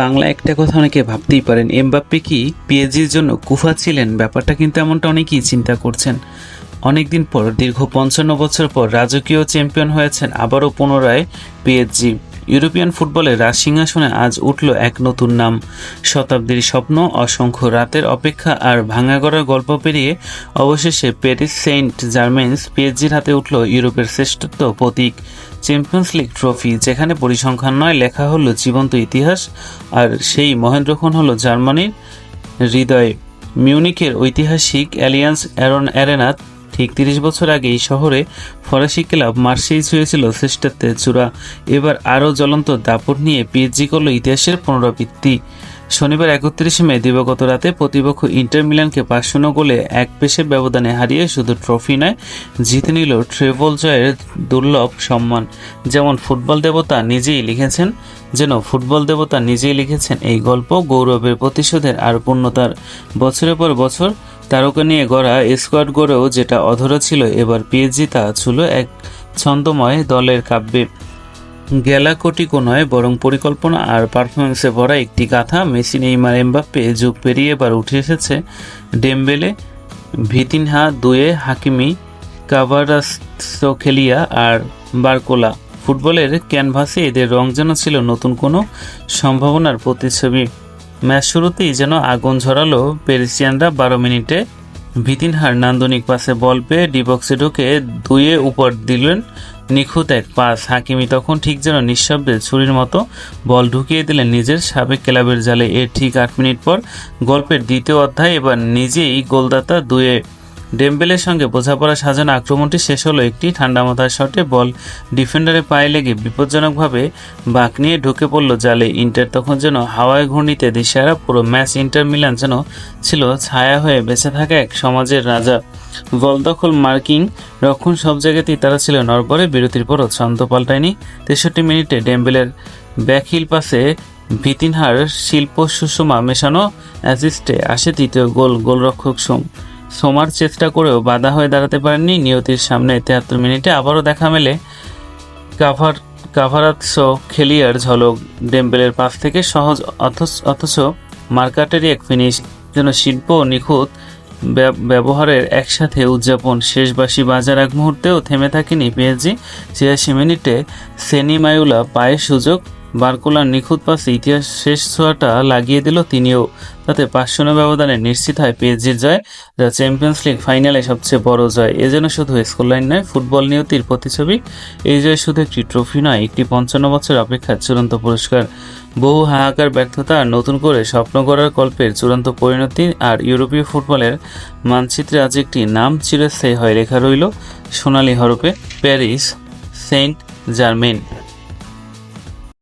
বাংলা একটা কথা অনেকে ভাবতেই পারেন, এমবাপ্পে কি পিএসজির জন্য কুফা ছিলেন? ব্যাপারটা কিন্তু এমনটা অনেকেই চিন্তা করছেন। অনেকদিন পর, দীর্ঘ 55 বছর পর রাজকীয় চ্যাম্পিয়ন হয়েছেন আবারও পুনরায় পিএসজি। ইউরোপিয়ান ফুটবলের রাজসিংহাসনে আজ উঠল এক নতুন নাম। শতাব্দীর স্বপ্ন, অসংখ্য রাতের অপেক্ষা আর ভাঙাগড়ার গল্প পেরিয়ে অবশেষে প্যারিস সেন্ট জার্মেইনস পিএসজির হাতে উঠল ইউরোপের শ্রেষ্ঠত্ব প্রতীক চ্যাম্পিয়ন্স লিগ ট্রফি, যেখানে পরিসংখ্যান নয়, লেখা হলো জীবন্ত ইতিহাস। আর সেই মহেন্দ্রক্ষণ হলো জার্মানির হৃদয়ে, মিউনিখের ঐতিহাসিক অ্যালিয়ান্স অ্যারেনা। ঠিক 30 বছর আগে এই শহরে ফরাসি ক্লাব মার্সেই ছুঁয়েছিল শ্রেষ্ঠত্বের চূড়া। এবার আরও জ্বলন্ত দাপট নিয়ে পিএসজি করল ইতিহাসের পুনরাবৃত্তি। শনিবার 31 মে দিবাগত রাতে প্রতিপক্ষ ইন্টার মিলানকে 5-0 গোলে এক পেশের ব্যবধানে হারিয়ে শুধু ট্রফি নয়, জিতে নিল ট্রেবল জয়ের দুর্লভ সম্মান। ফুটবল দেবতা নিজেই লিখেছেন এই গল্প, গৌরবের প্রতিশোধের আর পূর্ণতার। বছরের পর বছর তারকা নিয়ে গড়া স্কোয়াড গড়েও যেটা অধরা ছিল, এবার পিএসজি তা ছিল এক ছন্দময় দলের কাব্যে। গ্যালাকটিকো নয়, বরং পরিকল্পনা আর পারফরমেন্সে ভরা একটি গাথা। মেসি, নেইমার, এমবাপ্পে যুগ পেরিয়ে এবার উঠে এসেছে ডেম্বেলে, ভিতিনহা, দুয়ে, হাকিমি, কাভারাত্সখেলিয়া আর বারকোলা। ফুটবলের ক্যানভাসে এদের রং যেন ছিল নতুন কোনো সম্ভাবনার প্রতিচ্ছবি। ম্যাচ শুরুতেই যেন আগুন ঝরালো প্যারিসিয়ানরা। 12 মিনিটে ভিতিনহার নান্দনিক পাসে বল পেয়ে ডিবক্সে ঢুকে দুয়ে উপর দিলেন নিখুঁত এক পাস। হাকিমি তখন ঠিক যেন নিঃশব্দে ছুরির মতো বল ঢুকিয়ে দিলেন নিজের সাবেক ক্লাবের জালে। এর ঠিক 8 মিনিট পর গল্পের দ্বিতীয় অধ্যায়, এবার নিজেই গোলদাতা দুয়ে। ডেম্বেলের সঙ্গে বোঝাপড়া সাজানো আক্রমণটি শেষ হলো একটি ঠান্ডা মাথার শটে। বল ডিফেন্ডারের পায়ে লেগে বিপজ্জনকভাবে বাঁক নিয়ে ঢুকে পড়ল জালে। ইন্টার তখন যেন হাওয়ায় ঘূর্ণিতে দিশেহারা। পুরো ম্যাচ ইন্টার মিলান যেন ছিল ছায়া হয়ে বেঁচে থাকা এক সমাজের রাজা। বল দখল, মার্কিং, রক্ষণ সব জায়গাতেই তারা ছিল নড়বড়ে। বিরতির পরও ছন্দ পাল্টায়নি। 63 মিনিটে ডেম্বেলের ব্যাকহিল পাসে ভিতিনহার শিল্প সুষমা মেশানো অ্যাসিস্টে আসে তৃতীয় গোল। গোলরক্ষক সোমার চেষ্টা করেও বাধা হয়ে দাঁড়াতে পারেননি নিয়তির সামনে। 73 মিনিটে আবারও দেখা মেলে কাভারাত্সখেলিয়ার ঝলক। ডেম্বেলের পাস থেকে সহজ অথচ মার্কাটেরই এক ফিনিশ, যেন শিল্প ও নিখুঁত ব্যবহারের একসাথে উদযাপন। শেষ বাঁশি বাজার এক মুহূর্তেও থেমে থাকেনি পিএসজি। 86 মিনিটে সেনি মায়ুলা পায়ের সুযোগ, বারকোলার নিখুঁত পাসে ইতিহাস শেষ ছোঁয়াটা লাগিয়ে দিল তিনিও। তাতে 5-0 ব্যবধানে নিশ্চিত হয় পিএসজির জয়, যা চ্যাম্পিয়ন্স লিগ ফাইনালে সবচেয়ে বড় জয়। এ যেন শুধু স্কোরলাইন নয়, ফুটবল নিয়তির প্রতিছবি। এই জয় শুধু একটি ট্রফি নয়, একটি 55 বছর অপেক্ষার চূড়ান্ত পুরস্কার। বহু হাহাকার, ব্যর্থতা আর নতুন করে স্বপ্ন গড়ার গল্পের চূড়ান্ত পরিণতি। আর ইউরোপীয় ফুটবলের মানচিত্রে আজ একটি নাম চিরস্থায়ী হয়ে লেখা রইল সোনালি হরফে, প্যারিস সেন্ট জার্মেইন।